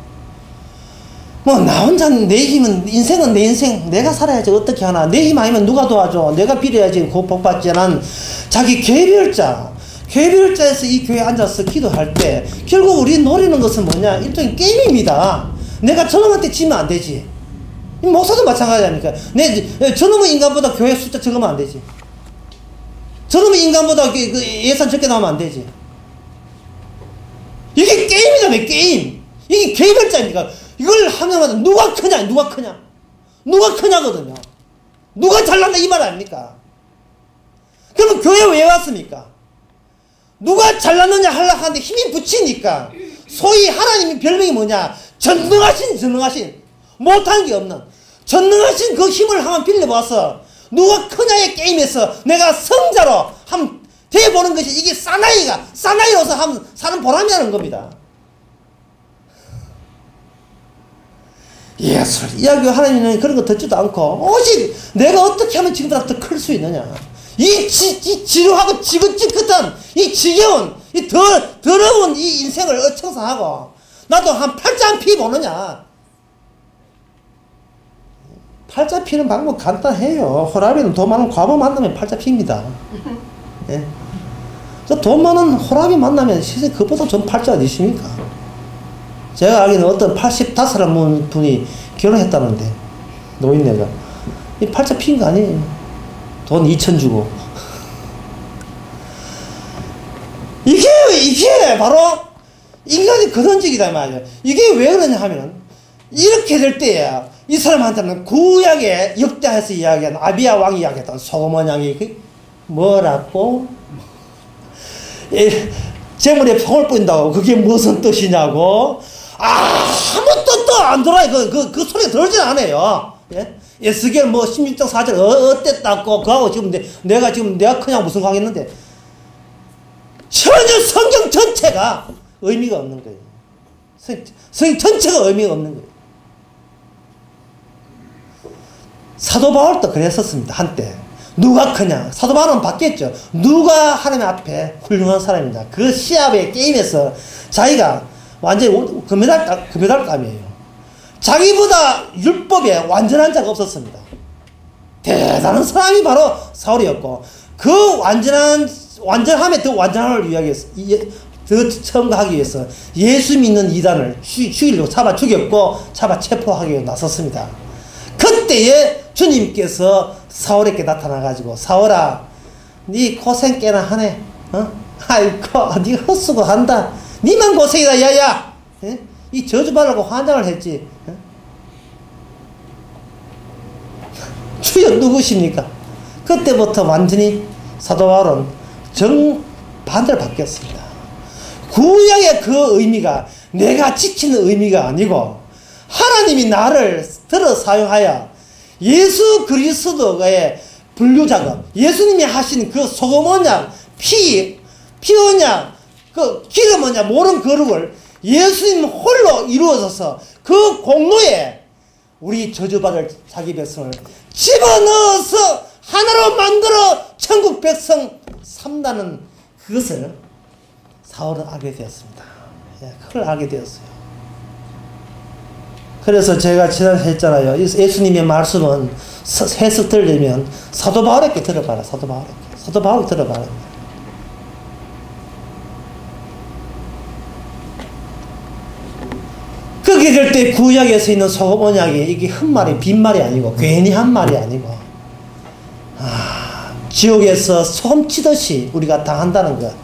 A: 나 혼자 내 힘은, 인생은 내 인생, 내가 살아야지 어떻게 하나, 내 힘 아니면 누가 도와줘, 내가 빌어야지 복 받지 않은 자기 개별자에서 이 교회에 앉아서 기도할 때 결국 우리 노리는 것은 뭐냐? 일종의 게임입니다. 내가 저놈한테 지면 안 되지. 목사도 마찬가지 아닙니까? 저놈은 인간보다 교회 숫자 적으면 안 되지. 저놈은 인간보다 예산 적게 나오면 안 되지. 이게 게임이다, 게임. 이게 개별자입니까? 이걸 하면마다 누가 크냐거든요. 누가 잘난다 이 말 아닙니까? 그러면 교회 왜 왔습니까? 누가 잘났느냐 하려고 하는데 힘이 붙이니까. 소위 하나님의 별명이 뭐냐? 전능하신 못한 게 없는 전능하신 그 힘을 한번 빌려봐서 누가 크냐의 게임에서 내가 성자로 한번 돼보는 것이, 이게 사나이로서 한번 사는 보람이라는 겁니다. 예술 이야기 하나님은 그런 거 듣지도 않고 오직 내가 어떻게 하면 지금보다 더 클 수 있느냐, 이 지루하고 지긋지긋한 이 지겨운 이 더러운 이 인생을 어청성하고 나도 한 팔자 피 보느냐. 팔자 피는 방법 간단해요. 호라비는 돈 많은 과부 만나면 팔자 핍니다. 예? 돈 많은 호라비 만나면 세상에 그보다 전 팔자 어디 있습니까? 제가 알기는 어떤 85살 분이 결혼했다는데, 노인네가. 이 팔자 피인 거 아니에요. 돈 2천 주고. 이게 바로 인간이 그런 적이다 말이야. 이게 왜 그러냐 하면, 이렇게 될 때야, 이 사람한테는 구약에 역대하에서 이야기한 아비야 왕이 이야기했던 소금 왕이 뭐라고? 재물에 평을 뿌린다고 그게 무슨 뜻이냐고? 아무 뜻도 안 들어요. 그 소리가 들어오진 않아요. 예? 에스겔 16장 4절 어땠다고 그하고 지금 내가 그냥 무슨 강했는데 전혀 성경 전체가 의미가 없는 거예요. 성경 전체가 의미가 없는 거예요. 사도 바울도 그랬었습니다. 한때. 누가 크냐? 사도 바울은 바뀌었죠. 누가 하나님 앞에 훌륭한 사람이냐? 그 시합의 게임에서 자기가 완전히 금메달감이에요. 자기보다 율법에 완전한 자가 없었습니다. 대단한 사람이 바로 사울이었고, 그 완전함에 더 완전함을 위하기 위해서, 더 첨가하기 위해서 예수 믿는 이단을 죽이려고 잡아 죽였고, 잡아 체포하기 위해 나섰습니다. 그때에 주님께서 사울에게 나타나가지고, 사울아, 네 고생 꽤나 하네. 아이고, 네 헛수고한다. 니만 고생이다, 야야. 이 저주받으려고 환장을 했지. 주여 누구십니까? 그때부터 완전히 사도 바울은 정반대로 바뀌었습니다. 구약의 그 의미가 내가 지키는 의미가 아니고, 하나님이 나를 들어 사용하여 예수 그리스도의 분류작업, 예수님이 하신 그 소금 언약, 피 언약, 그 기름 언약, 모든 거룩을 예수님 홀로 이루어져서 그 공로에 우리 저주받을 자기 백성을 집어넣어서 하나로 만들어 천국 백성 삼다는 그것을 사울은 알게 되었습니다. 그걸 알게 되었어요. 그래서 제가 지난해 했잖아요. 예수님의 말씀은 해석 들으려면 사도 바울에게 들어봐라. 사도 바울에게 들어봐라. 그게 될 때 구약에서 있는 소금 언약이 이게 흠말이 빈말이 아니고 괜히 한 말이 아니고, 지옥에서 소금 치듯이 우리가 당한다는 것.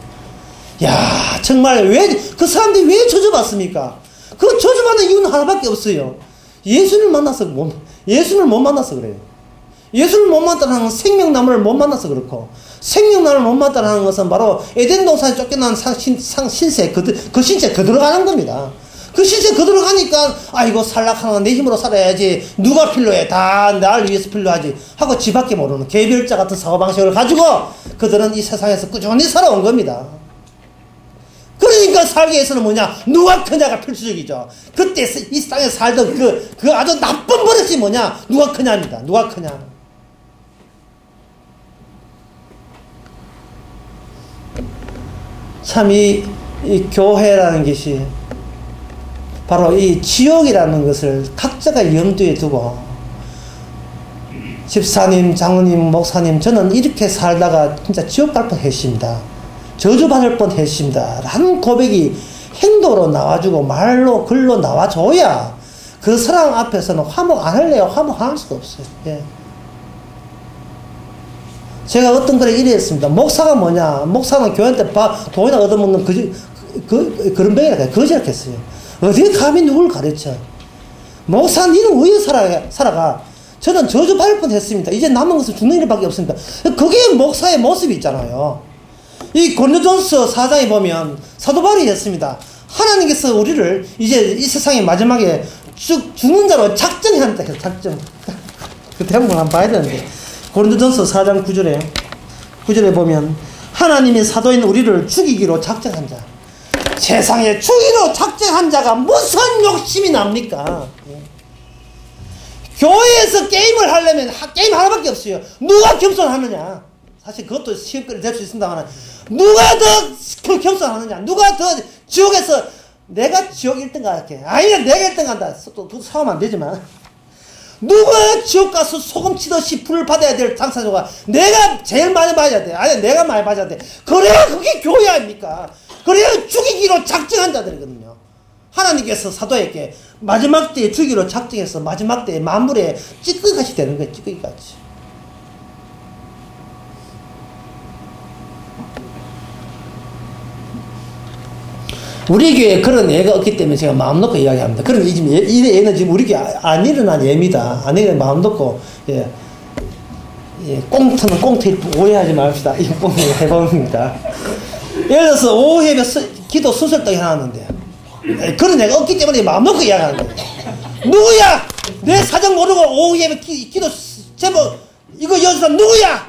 A: 야, 정말 왜 그 사람들이 왜 저주받습니까? 그 저주받는 이유는 하나밖에 없어요. 예수를 못 만나서 그래요. 예수를 못 만나는 건 생명나무를 못 만나서 그렇고, 생명나무를 못 만나는 것은 바로 에덴 동산에 쫓겨난 신세, 그 신세 그대로 가는 겁니다. 그 신세 그대로 가니까, 아이고 살락하는 내 힘으로 살아야지, 누가 필요해, 다 나를 위해서 필요하지 하고 지밖에 모르는 개별자 같은 사고방식을 가지고 그들은 이 세상에서 꾸준히 살아온 겁니다. 그러니까 살기 위해서는 뭐냐, 누가 크냐가 필수적이죠. 그때 이 땅에 살던 그 아주 나쁜 버릇이 뭐냐, 누가 크냐입니다. 누가 크냐. 참 이 교회라는 것이 바로 이 지옥이라는 것을 각자가 염두에 두고, 집사님, 장로님, 목사님, 저는 이렇게 살다가 진짜 지옥 갈 뻔했습니다. 저주받을 뻔했습니다. 라는 고백이 행동으로 나와주고 말로 글로 나와줘야 그 사람 앞에서는 화목 안 할래요? 화목 안 할 수가 없어요. 예. 제가 어떤 글에 이래 했습니다. 목사가 뭐냐? 목사는 교회한테 돈이나 얻어먹는 그런 병이라 거지락했어요. 어디에 감히 누굴 가르쳐? 목사, 니는 왜 살아가? 저는 저주받을 뻔했습니다. 이제 남은 것은 죽는 일밖에 없습니다. 그게 목사의 모습이 있잖아요. 이 고린도전서 4장에 보면 사도 바울이 했습니다. 하나님께서 우리를 이제 이 세상의 마지막에 죽는 자로 작정한다. 작정. 그 대목을 한번 봐야 되는데, 고린도전서 4장 9절에 보면 하나님의 사도인 우리를 죽이기로 작정한 자. 세상에 죽이로 작정한 자가 무슨 욕심이 납니까? 교회에서 게임을 하려면 게임 하나밖에 없어요. 누가 겸손하느냐. 사실 그것도 시험거리 될 수 있습니다만, 누가 더 겸손하느냐, 누가 더 지옥에서 내가 지옥 1등 갈게, 아니면 내가 1등 간다, 또 싸우면 안 되지만, 누가 지옥 가서 소금 치듯이 불을 받아야 될 당사자가 내가 제일 많이 받아야 돼, 아니 내가 많이 받아야 돼. 그래야 그게 교회 아닙니까? 그래야 죽이기로 작정한 자들이거든요. 하나님께서 사도에게 마지막 때에 죽이기로 작정해서 마지막 때에 만물에 찌꺼기같이 되는 거예요. 찌꺼기같이. 우리 교회에 그런 예가 없기 때문에 제가 마음 놓고 이야기합니다. 그럼 이 예는 지금 우리 교회에 안 일어난 예입니다. 안 일어난 마음 놓고, 꽁트는 꽁트 오해하지 맙시다. 이 꽁트 해봅니다. 예를 들어서 오후에 기도 수술떡 해놨는데, 그런 예가 없기 때문에 마음 놓고 이야기하는 거예요. 누구야? 내 사정 모르고 오후에 기도 제목, 이거 여기서 누구야?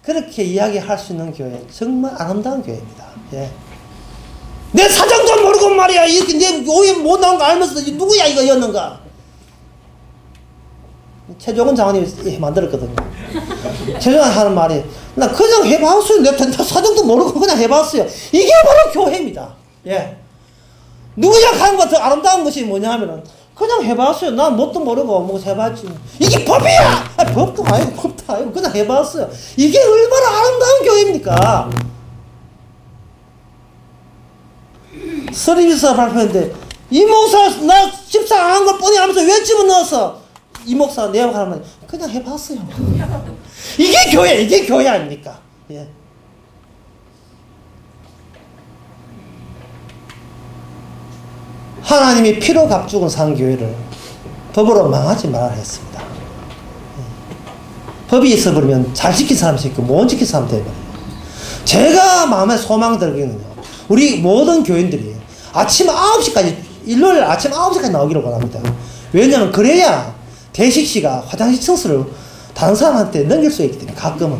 A: 그렇게 이야기할 수 있는 교회, 정말 아름다운 교회입니다. 예. 내 사정도 모르고 말이야, 이렇게 내 오해 못 나온 거 알면서 누구야 이거 였는가? 최종원 장관님이 만들었거든요. 최종원 하는 말이, 나 그냥 해봤어요. 내 사정도 모르고 그냥 해봤어요. 이게 바로 교회입니다. 예. 누구냐 하는 것 더 아름다운 것이 뭐냐 하면은, 그냥 해봤어요. 난 뭣도 모르고 뭐 해봤지. 이게 법이야! 아니, 법도 아니고, 그냥 해봤어요. 이게 얼마나 아름다운 교회입니까? 서리비서 발표했는데, 이 목사, 나 집사 안 한 걸 뻔히 하면서 왜 집어넣었어? 이 목사 내용하면 그냥 해봤어요. 이게 교회 아닙니까? 예. 하나님이 피로 값주고 산 교회를 법으로 망하지 말아야 했습니다. 예. 법이 있어버리면 잘 지킨 사람이 있고 못 지킨 사람 되버려요. 제가 마음에 소망 들기는요, 우리 모든 교인들이 아침 9시까지, 일요일 아침 9시까지 나오기를 원합니다. 왜냐하면 그래야 대식 씨가 화장실 청소를 다른 사람한테 넘길 수 있기 때문에, 가끔은.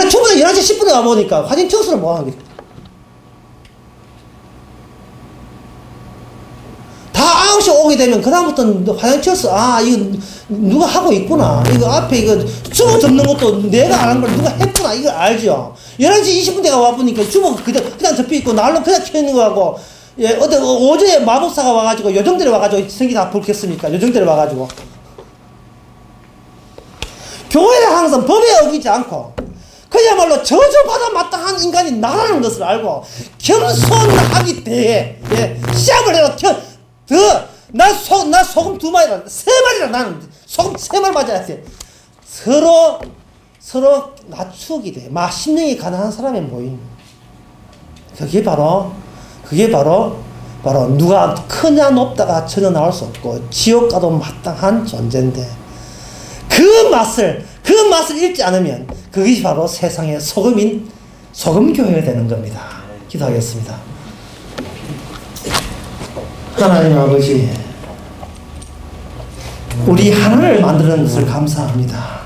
A: 충분히 11시 10분에 와보니까 화장실 청소를 못 하는 거예요. 다 9시 오게 되면 그다음부터는 화장실 청소, 이거 누가 하고 있구나. 이거 앞에 이거 주먹 접는 것도 내가 안 한 걸 누가 했구나. 이걸 알죠. 11시 20분대가 와보니까 주먹 그냥 접혀 있고 날로 그냥 켜 있는 거하고, 예, 어제 마법사가 와가지고 요정들이 와가지고 성기 다 불 켰습니까? 요정들이 와가지고. 교회는 항상 법에 어기지 않고 그야말로 저주받아 마땅한 인간이 나라는 것을 알고 겸손하기 대해, 예, 시합을 해서 나 소금 2마리라 3마리라, 나는 소금 3마리 맞아야 돼. 서로 낮추기 돼. 심령이 가난한 사람의 모임. 그게 바로 누가 크냐 높다가 전혀 나올 수 없고 지옥 가도 마땅한 존재인데, 그 맛을 잃지 않으면 그것이 바로 세상의 소금인 소금교회가 되는 겁니다. 기도하겠습니다. 하나님 아버지, 우리 하나를 만드는 것을 감사합니다.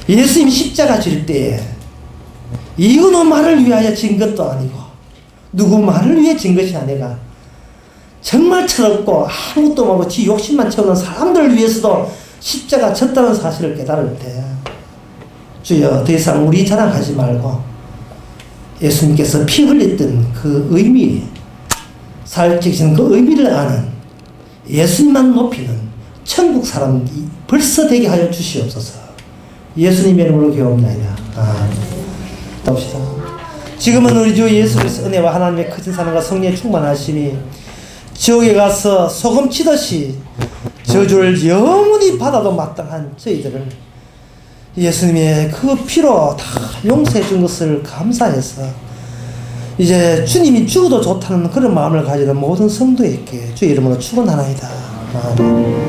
A: 예수님 십자가 질 때에 이거는 말을 위하여 진 것도 아니고 누구 말을 위해 진 것이 아니라 정말 철없고 아무것도 모르고 지 욕심만 채우는 사람들을 위해서도 십자가 졌다는 사실을 깨달을 때, 주여 더 이상 우리 자랑하지 말고 예수님께서 피 흘렸던 그 의미, 살찌신 그 의미를 아는 예수님만 높이는 천국 사람 벌써 되게 하여 주시옵소서. 예수님의 이름으로 기도합니다. 봅시다. 지금은 우리 주 예수 그리스도의 은혜와 하나님의 크신 사랑과 성령의 충만하심이 지옥에 가서 소금 치듯이 저주를 영원히 받아도 마땅한 저희들을 예수님의 그 피로 다 용서해 준 것을 감사해서 이제 주님이 죽어도 좋다는 그런 마음을 가지는 모든 성도에게 주의 이름으로 축원하나이다. 아멘.